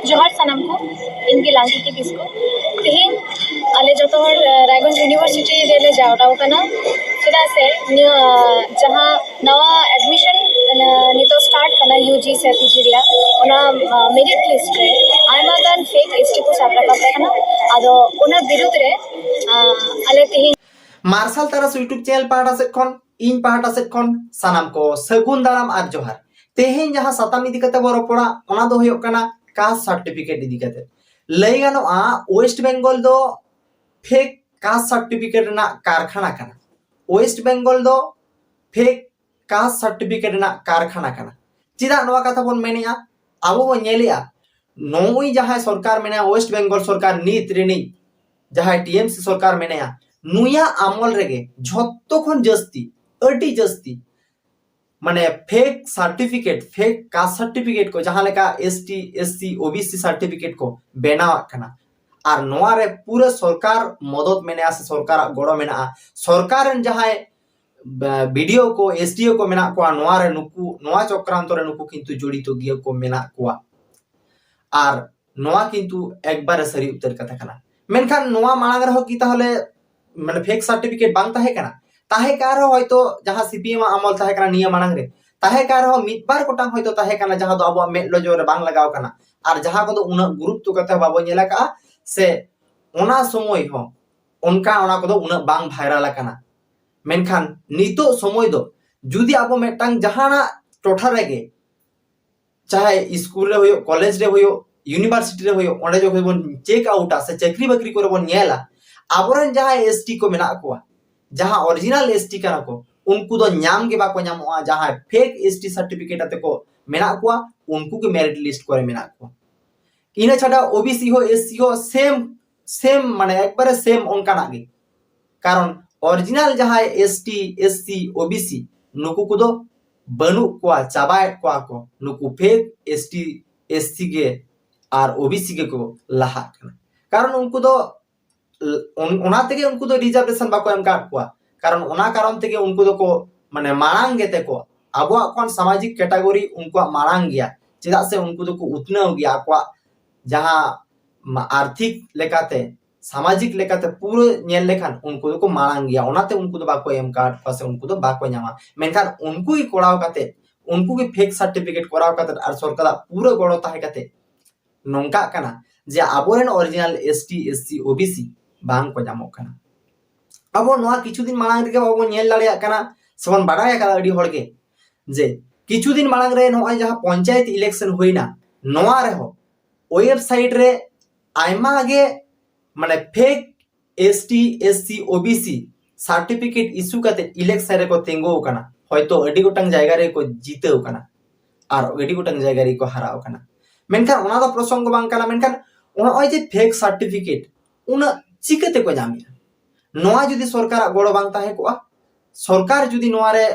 जोहार सानाम को इनकी लांकी किसको तेहेन आले जो तो रायगंज यूनिवर्सिटी रेले जावराव कना चेदा से जहां नवा एडमिशन नितो स्टार्ट कना यूजी से पीजी रिया ओना मेरिट लिस्ट रे आयमा गान फेक एसटी को साब राखा कना आदो ओना विरुद्ध रे आले तेहेन मार्शल तारस यूट्यूब चैनल पाहटा से खन इन पाहटा से खन सानाम को सगुन दाराम आर जोहार तेहेन जहां साताम इदी कते बो रपड़ा ओना दो होयो कना कास्ट सर्टिफिकेट इदी कते लई गानोआ वेस्ट बेंगल दो फेक कास्ट सर्टिफिकेट ना कारखाना कना वेस्ट बेंगल दो फेक कास्ट सर्टिफिकेट ना कारखाना कना चिदा नोआ कथा बोन मेनिया आबो बो नेलिया नोई जहां सरकार मेना वेस्ट बेंगल सरकार नीत रिनी जहां टीएमसी सरकार मेना नुया आमल रेगे झत्तो खन जस्ती अडी जस्ती माने fake certificate fake caste certificate को जहां लेका एसटी एससी ओबीसी सर्टिफिकेट को बनाव कना और नोआ रे पूरा सरकार मदद मेना से सरकार गड़ो मेना सरकार जहां वीडियो को एसडीओ को मेना को नोआ रे नुकु नोआ चक्रांत रे नुकु किंतु जड़ित गिया को मेना को और नोआ किंतु एक बार सरी उत्तर कथा कना मेनखान नोआ मांग रहो कि ताहले माने फेक सर्टिफिकेट बांग ताहे कना ताहे कार होयतो जहां सीपीएम अमल ताहे कना निया मांग रे ताहे कार हो मिद बार कोटांग होयतो ताहे कना जहां दो अब मेड लजो रे बांग लगाव कना और जहां को दो उना गुरुत्व कते बाबो नेला का से ओना समय हो उनका ओना को दो उना बांग वायरल कना मेनखान नितो समय दो जुदी अब मेटांग जहाना टोठा रेगे चाहे स्कूल रे होयो कॉलेज रे होयो यूनिवर्सिटी रे होयो ओंडे जो बोन चेक आउट से चक्री बकरी को बोन नेला आबोरन जहां एसटी को मेना को जहां ओरिजिनल एसटी कना को उनको दो न्याम के बाको न्यामोआ जहां फेक एसटी सर्टिफिकेट आते को मेना को उनको के मेरिट लिस्ट करे मेना को इना छाड़ा ओबीसी हो एससी हो सेम माने एक बारे सेम उनका नागे कारण ओरिजिनल जहां एसटी एससी ओबीसी नुकु को दो बनु को चाबाय को नुकु फेक एसटी एससी के और ओबीसी के को लाहा कारण उनको दो ओना तेगे उनको दो रिजर्वेशन बाको एम काट को कारण ओना कारण तेगे उनको दो को माने मांग गेते को आबो कोन सामाजिक कैटेगरी उनको मांग गया चेदा से उनको दो को उतनाव गया को जहां आर्थिक लेकाते सामाजिक लेकाते पूरे नेल लेखान उनको दो को मांग गया ओनाते उनको दो बाको एम काट पासे उनको दो बाको न्यामा मेनखान उनको ही कोड़ाव काते उनको की फेक सर्टिफिकेट कोराव काते और सरकार पूरा गड़ो ताहे काते नोंका कना जे आबोरेन ओरिजिनल एसटी एससी ओबीसी बांग को जामो कना अब नोआ किछु दिन मांग रे बाबो नेल लाड़िया कना सबन बाडाया का अडी होड़के जे किछु दिन मांग रे नोआ जहां पंचायत इलेक्शन होइना नोआ रे हो वेबसाइट रे आइमा गे माने fake ST SC OBC certificate issue काते इलेक्शन रे को तेंगो कना होयतो अडी गोटांग जायगा रे को जीतेव कना और अडी गोटांग जायगा रे को हराव कना मेनखान ओना दा प्रसंग बांग कना मेनखान ओना जे फेक सर्टिफिकेट उना चिकते को जामिया नोआ जुदी सरकार गड़ो बांग ताहे को सरकार जुदी नोआ रे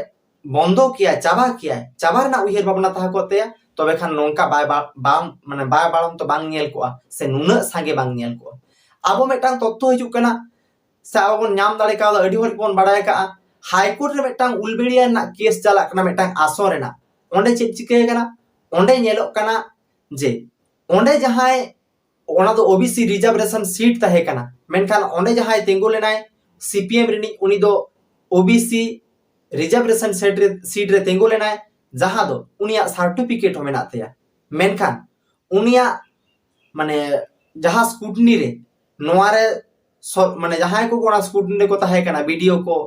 बंदो किया चाबा ना उहेर भावना ताहे कोते तबे खान नोंका बाम माने बाय बाळम तो बांग नेल को से नुना सांगे बांग नेल को आबो मेटांग तथ्य हिजु कना से आबो न्याम दाड़े का अडी होर कोन बाडाय का हाई कोर्ट रे मेटांग उलबेड़िया ना केस चला कना मेटांग आसो रेना ओंडे चेक चिके कना ओंडे नेलो कना जे ओंडे जहाय ओना दो ओबीसी रिजर्वेशन सीट ताहे कना मेनखान ओंडे जहाय तेंगो लेनाय सीपीएम रिनी उनी दो ओबीसी रिजर्वेशन सीट रे तेंगो लेनाय जहां दो उनिया सर्टिफिकेट हो मेना तया मेनखान उनिया माने जहां स्कूटनी रे नोआ रे माने जहां को कोना स्कूटनी रे को ताहे कना वीडियो को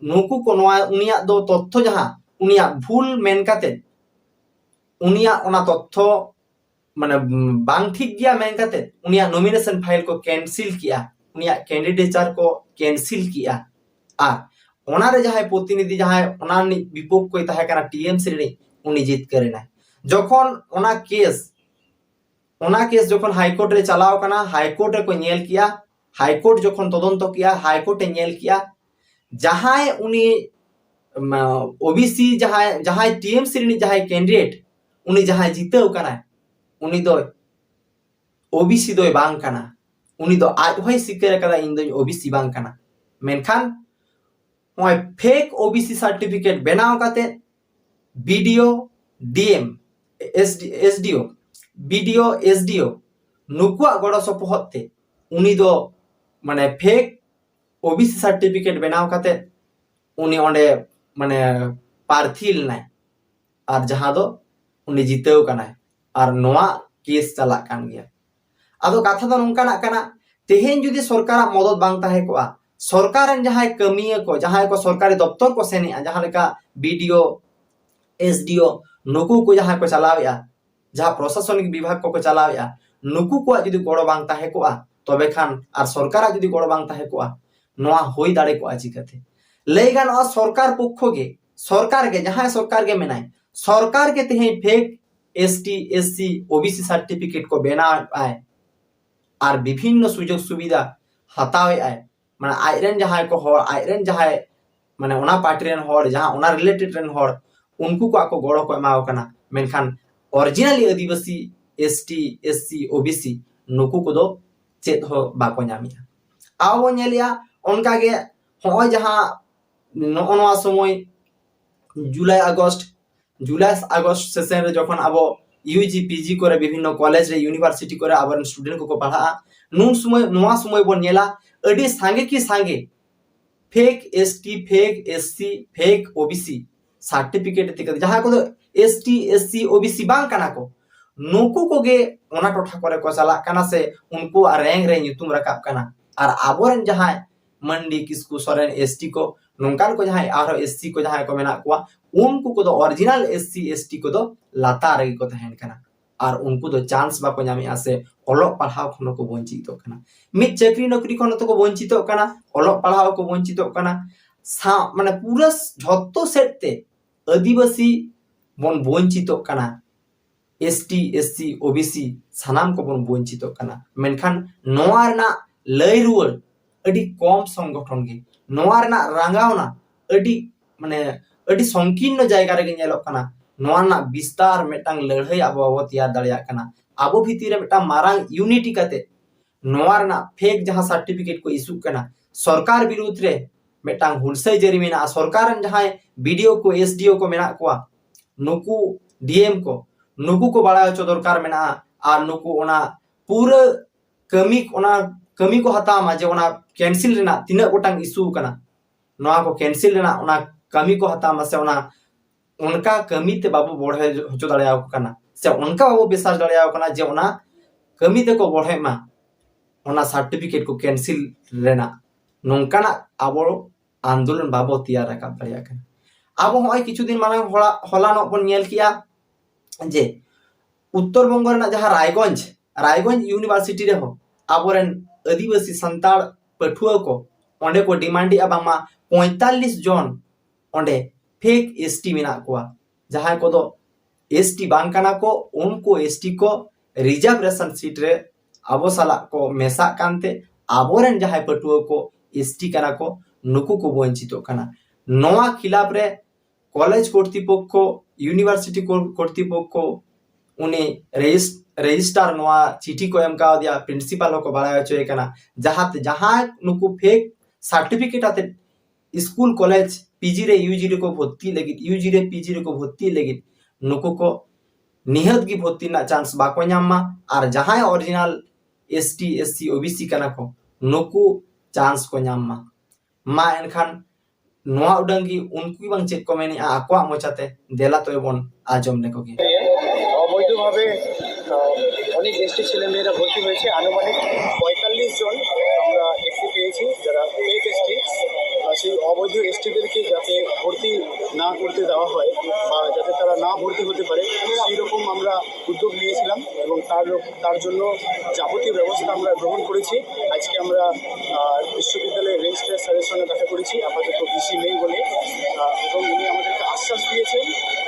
नुकु को नोआ उनिया दो तथ्य जहां उनिया भूल मेन काते उनिया ओना तथ्य माने बांग ठीक गया मेन काते उनिया नॉमिनेशन फाइल को कैंसिल किया उनिया कैंडिडेचर को कैंसिल किया आ ओना रे जहां प्रतिनिधि जहां ओना विपक्ष को ताहे कना टीएमसी रे उनी जीत करेना जखन ओना केस जखन हाई कोर्ट रे चलाव कना हाई कोर्ट रे को नेल किया हाई कोर्ट जखन तदंत किया हाई कोर्ट रे नेल किया जहां उनी ओबीसी जहां टीएमसी रे जहां कैंडिडेट उनी जहां जीतेव कना उनी दो ओबीसी दो बांग कना उनी दो आज होय सिकर कदा इन दो ओबीसी बांग कना मेनखान ओय फेक ओबीसी सर्टिफिकेट बनाव काते video DM SDO BDO SDO नुकुआ गड़ो सपोहते उनी दो माने फेक ओबीसी सर्टिफिकेट बनाव काते उनी ओंडे माने प्रार्थी लनाय और जहां दो उनी जितेव कनाय और नोआ केस चला कान गया। आदो कथा दो नोंकाना काना तेहेन जुदी सरकार मदद बांग ताहे कोआ सरकार जहां कमिया को जहां को सरकारी दफ्तर को सेने जहां लेका बीडीओ एसडीओ नुकु को जहां को चलावेया जहां प्रशासनिक विभाग को चलावेया नुकु को जुदी गड़ो बांग ताहे कोआ तबे खान और सरकार जुदी गड़ो बांग ताहे कोआ नोआ होई दाड़े कोआ चिकाते लई गानोआ सरकार पक्ष गे सरकार के जहां सरकार के मेनाय सरकार के तेहे fake ST SC OBC certificate को बेना आए और विभिन्न सुजोग सुविधा हतावे आए माने आइरेन जहां को होर आइरेन जहां माने ओना पार्टी रेन होर जहां ओना रिलेटेड रेन होर उनको को गड़ो को एमाव कना मेनखान ओरिजिनली आदिवासी एसटी एससी ओबीसी नुकु को दो चेत हो बाको नामिया आवो नेलिया उनका गे होय जहां नोआ समय जुलाई आगस्ट सेशन रे जखन आबो यूजी पीजी करे विभिन्न कॉलेज रे यूनिवर्सिटी करे आबर स्टूडेंट को पढ़ा नुन समय नोआ समय बन नेला अडी सांगे की सांगे fake ST fake SC fake OBC certificate तिक जहां को एसटी एससी ओबीसी बांग काना को नुकु को गे ओना टोठा करे को चला काना से उनको रैंक रे ᱧᱩᱛᱩᱢ रकाब काना और आबोरन जहां मंडी किसकु सोरेन एसटी को नोंकान को जहां आरो एससी को जहां को मेना को उनको को दो ओरिजिनल एससी एसटी को दो लाता रे को तहन काना और उनको दो चांस बाको ᱧᱟᱢᱮ आसे ओलो पढ़ाव खनो को वंचित काना मिद चाकरी नौकरी खनो तो को वंचित काना ओलो पढ़ाव को वंचित काना माने पूरा झत्तो सेटते आदिवासी बन वंचित काना एसटी एससी ओबीसी सानाम को बन वंचित काना मेनखान नोआ रना लय रुवर अडी कम संगठन गे नोआ रना रांगावना अडी माने अडी संकीर्ण जायगा रे नेलो काना नोआ ना विस्तार मेटांग लड़ाई आबो तैयार दाड़िया काना आबो भीतर रे मेटा मारांग यूनिटी काते नोआ रना फेक जहां सर्टिफिकेट को इशू काना सरकार विरुद्ध रे मेटांग हुलसै जरी मेना सरकार जहां बीडीओ को एसडीओ को मेना कोआ नुकु डीएम को नुकु को बड़ा चो दरकार मेना और नुकु ओना पूरा कमी को हतामा जे ओना कैंसिल रेना तिना गोटांग इशू काना नोआ को कैंसिल रेना ओना कमी को हतामा से ओना उनका कमी ते बाबू बढ़े होचो दाड़ियाव काना से उनका बाबू विश्वास दाड़ियाव काना जे ओना कमी ते को बढ़े मा ओना सर्टिफिकेट को कैंसिल रेना नोंकाना आबो आंदोलन बाबो तैयार रकाब दाड़िया काना आबो होय किछु दिन माने होला न बन नेल किया जे उत्तर बंग रेना जहां रायगंज यूनिवर्सिटी रे हो आबोरेन आदिवासी संताल पठुआ को ओंडे को डिमांडी अबामा 45 जन ओंडे फेक एसटी मेना कोआ जहां को दो एसटी बांग काना को उनको एसटी को रिजर्वेशन सीट रे आबो साला को मेसा कानते आबोरेन जहां पठुआ को एसटी काना को नुकु को वंचित काना नोआ खिलाफ रे कॉलेज कर्तृपक्ष यूनिवर्सिटी कर्तृपक्ष उनी रजिस्ट्रार नोआ चिठी को एम का दिया प्रिंसिपल को बड़ा चोय काना जहां नुकु फेक सर्टिफिकेट आते स्कूल कॉलेज पीजी रे यूजी रे को भर्ती लगी यूजी रे पीजी रे को भर्ती लगी नुकु को निहत की भर्ती ना चांस बाको ᱧᱟᱢᱟ और जहां ओरिजिनल एसटी एससी ओबीसी काना को नुकु चांस को ᱧᱟᱢᱟ मा एनखान नोआ उडंगी उनको बांग चेक को मेनी आकोआ मोचाते देला तो बन आजम ने कोगी অবৈধভাবে অনেক এসটি ছেলেমেয়েরা ভর্তি হয়েছে আনুমানিক 45 জন আমরা এসটি পেয়েছি যারা ফেক এসটি সেই অবৈধ এসটিদেরকে যাতে ভর্তি না করতে দেওয়া হয় বা যাতে তারা না ভর্তি হতে পারে সেই রকম আমরা উদ্যোগ নিয়েছিলাম এবং তার জন্য যাবতীয় ব্যবস্থা আমরা গ্রহণ করেছি। আজকে আমরা বিশ্ববিদ্যালয়ের রেজিস্ট্রার স্যারের সঙ্গে দেখা করেছি আপাতত ভিসি নেই বলে এবং উনি আমাদেরকে আশ্বাস দিয়েছেন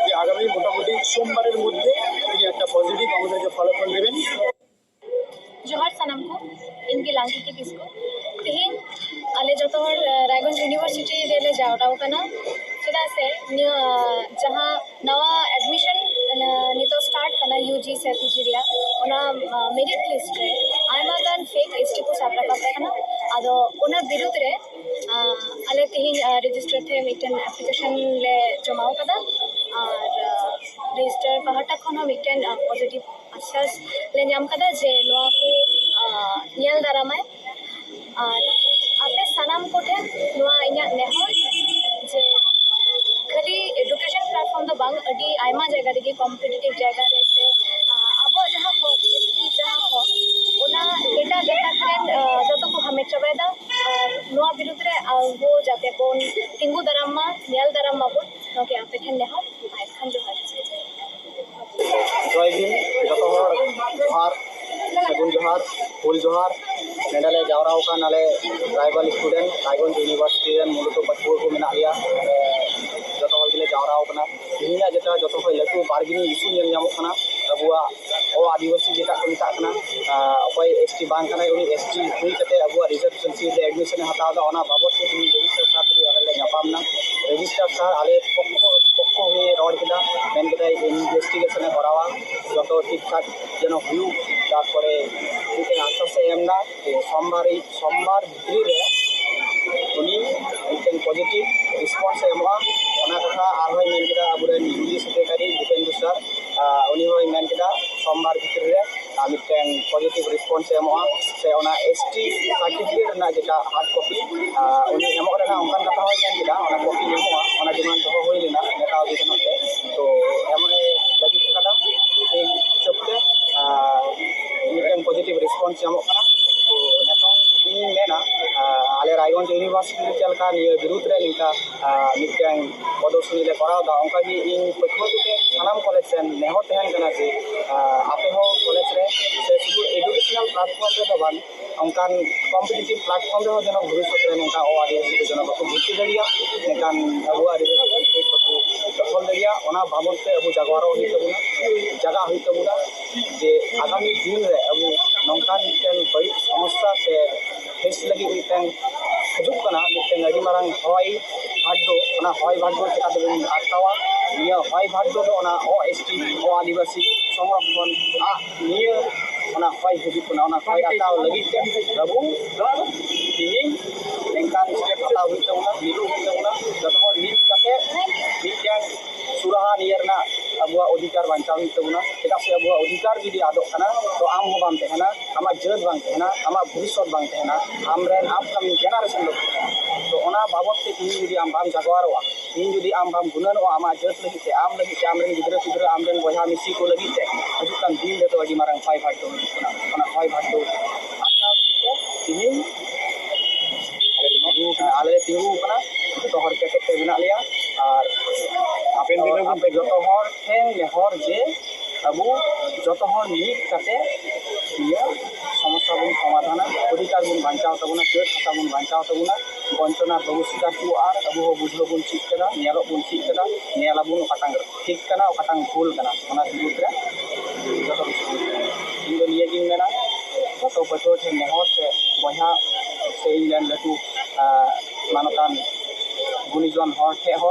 যে আগামী মোটামুটি সোমবারের মধ্যে তিনি একটা পজিটিভ আমাদেরকে ফলাফল দেবেন। जोहार सानाम को इनकी लांकी किसको तेहेन आले जतो हर रायगंज यूनिवर्सिटी रेले जावराव कना चेदा से जहां नवा एडमिशन नितो स्टार्ट कना यूजी से पीजी रिया ओना मेरिट लिस्ट रे आयमा गान फेक एसटी को साब रखा कना आदो ओना विरुद्ध रे आले तेहेन रजिस्टर थे मिटन एप्लीकेशन ले जमाव कदा और रजिस्टर पहाटा खनो मिटन पॉजिटिव आश्वास ले नाम कदा जे नोआ को ᱧᱮᱞ ᱫᱟᱨᱟᱢᱟᱭ ᱟᱨ ᱟᱯᱮ ᱥᱟᱱᱟᱢ ᱠᱚᱴᱷᱮᱱ ᱱᱚᱣᱟ ᱤᱧᱟᱹᱜ ᱱᱮᱦᱚᱨ ᱡᱮ ᱠᱷᱟᱹᱞᱤ ᱮᱰᱩᱠᱮᱥᱚᱱ ᱯᱞᱟᱴᱯᱷᱚᱨᱢ ᱫᱚ ᱵᱟᱝ ᱟᱹᱰᱤ ᱟᱭᱢᱟ ᱡᱟᱭᱜᱟ ᱨᱮᱜᱮ ᱠᱚᱢᱯᱤᱴᱤᱴᱤভ ᱡᱟᱭᱜᱟ ᱨᱮ ᱥᱮ ᱟᱵᱚᱣᱟᱜ ᱡᱟᱦᱟᱸ ᱦᱚᱠ ᱡᱟᱦᱟᱸ ᱦᱚᱠ ᱚᱱᱟ ᱮᱴᱟᱜ ᱜᱟᱛᱟᱠ ᱨᱮᱱ ᱡᱚᱛᱚ ᱠᱚ ᱦᱟᱢᱮᱴ ᱪᱟᱵᱟᱭᱮᱫᱟ ᱟᱨ ᱱᱚᱣᱟ ᱵᱤᱨᱩᱫᱽ ᱨᱮ ᱟᱵᱚ ᱡᱟᱛᱮ ᱵᱚᱱ ᱛᱤᱸᱜᱩ ᱫᱟᱨᱟᱢ ᱢᱟ ᱧᱮᱞ ᱫᱟᱨᱟᱢ ᱢᱟᱵᱚᱱ ᱱᱚᱣᱟ ᱜᱮ ᱟᱯᱮ ᱴᱷᱮᱱ ᱱᱮᱦᱚᱨ ᱢᱟ ᱮᱱᱠᱷᱟᱱ ᱡᱚᱦᱟᱨ जय भीम जो हर जोहार सगुन जोहार फुल जोहार नेडे जावरा नाले ट्राइबल स्टूडेंट रायगंज यूनिवर्सिटी मूलत पछुआ को मेना लिया जो हर गे जावरा तेना जेटा जो लटू बार्गेनिंग इशू नामना अबुआ आदिवासी जेटा को मेतना अकय एसटी बांग एस टी हुई अब रिजर्वेशन सीट एडमिशन हत्या बाबद रजिस्टर साहब रजिस्टर साहब आले पक्ष हुए रड़ केदा इन्वेस्टिगेशन करावा जो ठीक ठाक जेन तारपरे मिट्टन आश्वास एमना सोमवार भित्री उनी मिट्टन पॉजिटिव रिस्पन्स कथा आरहय मेन केदा अबुरेन यूजी सेक्रेटारी दीपेंदु सर उनी होय मेन केदा सोमवार भित्री रे मिट्टन पॉजिटिव रिस्पन्स से एसटी सर्टिफिकेट ना जेटा हार्ड कॉपी उनी उनकान कथा होय मेन केदा कॉपी नेमोआ डिमांड दो होय लेना नेता अधिकारियों तो एमने लगी कदा हिसाब से मिट्टन पॉजिटिव रिस्पन्स तो नेतों मेना आले रायगंज यूनिवर्सिटी चलका विरुद्ध रे निका मिट्टन प्रदर्शनी ले करादा उनका भी इन पछुआ के सानाम कॉलेज से नेहर तहन कना जे आपे हो कॉलेज रे से शुद्ध एजुकेशनल प्लेटफॉर्म रे तो बान उनकान कॉम्पिटिटिव प्लेटफॉर्म रे जन भविष्य रे नका आदिवासी को जन बको भर्ती दरिया नेकान अबुआ रिजर्वेशन सीट बको दखल दरिया ओना बाबद से अबु जागवारो हुई तबुना जगह हुई तबुना जे आगामी दिन रे अबु नंकान मिट्टन बड़ी समस्या से फेस लगी मिट्टन हजुक कना मिट्टन अडी मारंग हय भाड्डो ओना हय भाड्डो चिकाते बन आटकावा निया हय भाड्डो दो ओना एसटी आदिवासी संरक्षण निया ओना हय हजुक कना ओना हय आटाव लगी अबु तिहिं नेकान स्टेप हताव हुई तबुना मिलु हुई तबुना जतो हर लीड काते मिट्टन सुराहा नियरना अबुआ अधिकार बांचाव हुई तबुना चेदा से अबुआ अधिकार जुदी आदोग कना तो आम हो बाम तहना आमा जत बांग तहना आमा भविष्य बांग तहना आमरेन अपकमिंग जेनारेशन लोग तो ओना बाबद से तीन जुदी आम बाम जागवारोआ तीन जुदी आम बाम गुननोआ आमा जत लगी से आमरेन गिदरा पिदरा आमरेन बहा मिसी को लगी से हजुकान दिन दे तो अडी मारंग फाइ भाट दो ओना फाइ भाट दो आटा तीन आले तिंगु कना तो हर के के बना लिया और आपेन दिन पे जो हर ठेन नेहर जे अबु जो हर नीट काते निया समस्या बन समाधान अधिकार बन बांचाव तबुना चेत हता बन बांचाव तबुना वंचना बहु शिकार को आर अबु बुझलो बन ठीक कदा नेलो बन ठीक कदा नेला बन कटांग ठीक कना कटांग भूल कना ओना बिरुद्ध रे जो इन निया गिन मेना तो पतो ठेन नेहर से बहा से इंडियन लटू मानतान गुणीजन हर ठे हो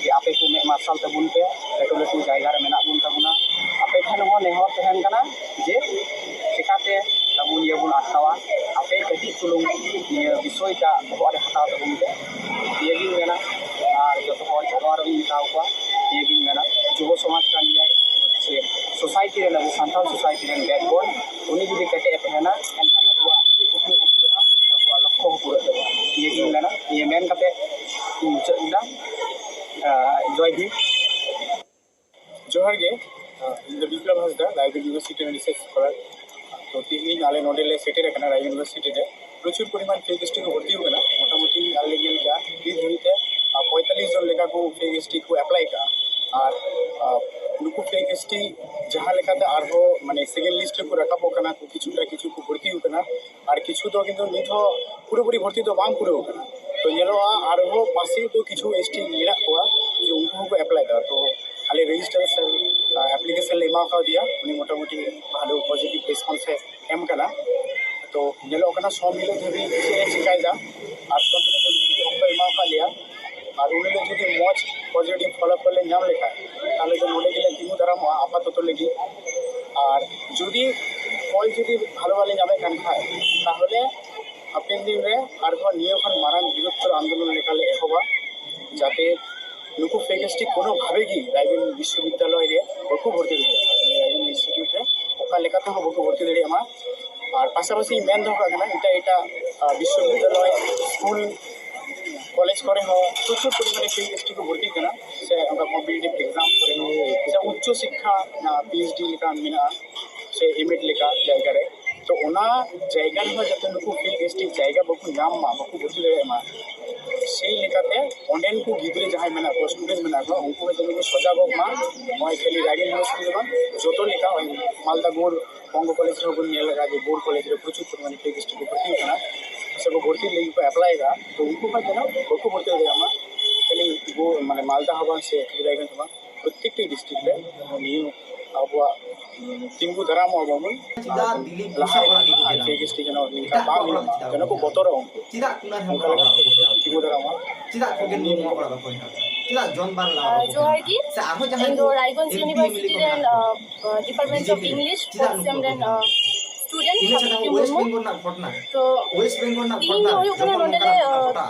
जे आपे को मे मार्शल तबुन पे लटू लटू जायगा रे मेना बुन तबुना आपे ठेन हो नेहर तहन कना जे चिकाते तबुन ये बुन आटकावा आपे कटी चुलुंग निया विषय का बहुत हटाव तबुन पे ये गिन मेना और जो तो जवार इन ताव को ये गिन मेना जुव समाज का निया से सोसाइटी रे लगू संथाल सोसाइटी रे बैकबोन उनी जुदी कटे तहना एनका अबुआ कुकु अबुआ लक्ष्य पूरा तबुआ ये गिन मेना ये मेन कते चंदा जय भीम जोहार गे इन Biplab Hansda Raiganj university research scholar तो तीन आले नोडेले सेटेर कना रायगंज यूनिवर्सिटी रे प्रचुर परिमाण फेक एसटी को भर्ती होना मोटामुटी आले गेल का दिन धरिते 45 जन लेका को फेक एसटी को अप्लाई का और नुकु फेक एसटी जहां लेकाते आरो माने सेकेंड लिस्ट को रकाबो कना को किछु को भर्ती होना और किछु तो किंतु निथ पूरी भर्ती तो बांग पूरे होना तो येलोआ आरो पासे तो किछु एसटी मेरा हुआ जो उनको को अप्लाई दा तो आले रजिस्ट्रेशन एप्लीकेशन ले मा का दिया उनी मोटामुटी भालो पॉजिटिव रिस्पांस है एम कना तो येलो कना सो मिले धरी से शिकायदा और तो मिले जो मा का लिया और उन्हें जो मज पॉजिटिव फॉलोअप करले नाम लिखा ताले जो नोडे गेले तिमु दाराम आपातत लगी और जदि कोई जदि भालो वाले नामे कान खाय ताहले हापेन दिन रे आरो नियो खन मारान बृहत्तर आंदोलन लेकाले एहोबा जाते नुकु फेक एसटी कोनो भावे की रायगंज विश्वविद्यालय रे बकु भर्ती होया रायगंज इंस्टीट्यूट रे ᱚᱠᱟ ᱞᱮᱠᱟᱛᱮ ᱦᱚᱸ ᱵᱟᱠᱚ ᱵᱷᱚᱨᱛᱤ ᱫᱟᱲᱮᱭᱟᱜ ᱢᱟ ᱟᱨ ᱯᱟশᱟᱯᱟশি ᱢᱮᱱ ᱫᱚᱦᱚ ᱠᱟᱜ ᱠᱟᱱᱟ ᱮᱴᱟᱜ বিশ্ববিদ্যালয় স্কুল কলেজ করে হো প্রচুর পরিমাণে সেই এসটি को ভর্তি করা সে আমরা কম্পিটিটিভ এক্সাম করে সে উচ্চ শিক্ষা পিএইচডি লেখা মেনা সে এমএড লেখা জায়গা রে তো ওনা জায়গা ᱨᱮᱦᱚᱸ ᱡᱟᱛᱮ ᱱᱩᱠᱩ ᱯᱷᱤᱞ ᱮᱥᱴᱤ ᱡᱟᱭᱜᱟ ᱵᱟᱠᱚ ᱧᱟᱢ ᱢᱟ ᱵᱟᱠᱚ ᱵᱷᱚᱨᱛᱤ ᱫᱟᱲᱮᱭᱟᱜ ᱢᱟ সেই লেখাতে অনেক কো গিদ্রে যাহাই মেনা কো স্টুডেন্ট মেনা কো উনকু যেন কো সজাগক মা ওই খালি রাইডিং ইউনিভার্সিটি ᱫᱚ যত লেখা ওই মালদা বোর্ড বঙ্গ কলেজ ᱨᱮ ᱵᱚᱱ ᱧᱮᱞ ᱞᱮᱜᱟ ᱡᱮ বোর্ড কলেজ রে প্রচুর পরিমাণে ফিল এসটি को भर्ती होना सब भर्ती लगी को अप्लाई का तो उनको का जेना बको भर्ती हो गया खाली वो माने मालदा हवन से रायगंज हवन प्रत्येक डिस्ट्रिक्ट रे नियो अबवा तिंगु धराम अबमन चिदा दिलीप लहा बुसा orang आ itu के डिस्ट्रिक्ट जेना निका बांग जेना को बतर tidak kunar yang orang orang तिंगु धराम tidak kugen ni mau orang apa tidak John Bar lah जोहार की se arho jahan ᱤᱧ ᱫᱚ ᱨᱟᱭᱜᱚᱸᱡᱽ ᱤᱭᱩᱱᱤᱵᱷᱟᱨᱥᱤᱴᱤ ᱨᱮᱱ ᱰᱤᱯᱟᱨᱴᱢᱮᱱᱴ ᱚᱯᱷ ᱤᱝᱞᱤশ ᱯᱷᱳᱨᱛᱷ ᱥᱮᱢ ᱨᱮᱱ ᱥᱴᱩᱰᱮন্ᱴ ini sedang Sabitri West Murmu Bengal nak ghotna तो West Bengal nak ᱤᱧ ᱫᱚ ᱦᱩᱭᱩᱜ ᱠᱟᱱᱟ ᱱᱚᱰᱮ ᱨᱮ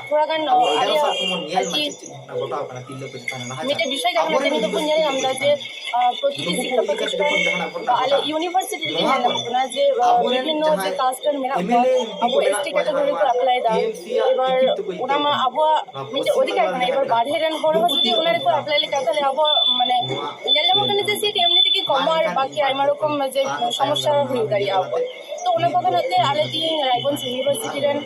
ᱛᱷᱚᱲᱟ ᱜᱟᱱ ᱟᱞᱮᱭᱟᱜ ᱧᱮᱞ ᱟᱨᱠᱤ ᱢᱟ ᱜᱚᱴᱟ ᱠᱟᱱᱟ ᱛᱤᱨᱞᱟᱹ ᱠᱚ ᱪᱮᱛᱟᱱ ᱱᱟᱦᱟᱪᱟᱨ ᱢᱤᱫᱴᱮᱱ ᱵᱤᱥᱚᱭ ᱠᱟᱱᱟ ᱡᱮ ᱱᱤᱛᱚᱜ ᱵᱚᱱ ᱧᱮᱞ ᱧᱟᱢᱫᱟ ᱡᱮ ᱯᱨᱚᱛᱤᱴᱤ ᱥᱤক্ষᱟ ᱯᱨᱚᱛᱤষ্ঠাᱱ ᱟᱞᱮ ᱤᱭᱩᱱᱤᱵᱷᱟᱨᱥᱤᱴᱤ ᱨᱮᱜᱮ ᱧᱮᱞ ᱧᱟᱢᱚᱜ ᱠᱟᱱᱟ ᱡᱮ ᱵᱤᱵᱷᱤᱱᱱᱚ ᱡᱮ ᱠᱟᱥᱴ ᱨᱮᱱ ᱢᱮᱱᱟᱜ ᱠᱚᱣᱟ ᱟᱵᱚ ᱮᱥᱴᱤ ᱠᱮᱴᱟᱜᱚরি ᱠᱚ ᱮᱯᱞᱟᱭᱫᱟ এবার ওনা মা আবহাওয়া মিটে অধিকার কানা এবার বাড়ি রেন হড় হᱚ যদি ওনা রেᱠᱚ ᱮᱯᱞᱟᱭ লেᱠᱟ তাহলে ᱟᱵᱚ ᱢᱟᱱᱮ ᱧᱮᱞ ᱧᱟᱢᱚᱜ ᱠᱟᱱᱟ ᱡᱮ ᱥᱤᱴ এমনি থেকে কম আর বাকি আইমা রকম যে সমস্যা হুᱭ দাᱲিᱭᱟᱜᱼᱟ ᱟᱵᱚ তো ᱚᱱᱟ ᱠᱚ ᱠᱟᱱᱟᱛᱮ ᱟᱞᱮ ᱛᱤᱦᱤᱧ ᱨᱟᱭᱜᱚᱸᱡᱽ ᱤᱭᱩᱱᱤᱵᱷᱟᱨᱥᱤᱴᱤ ᱨᱮᱱ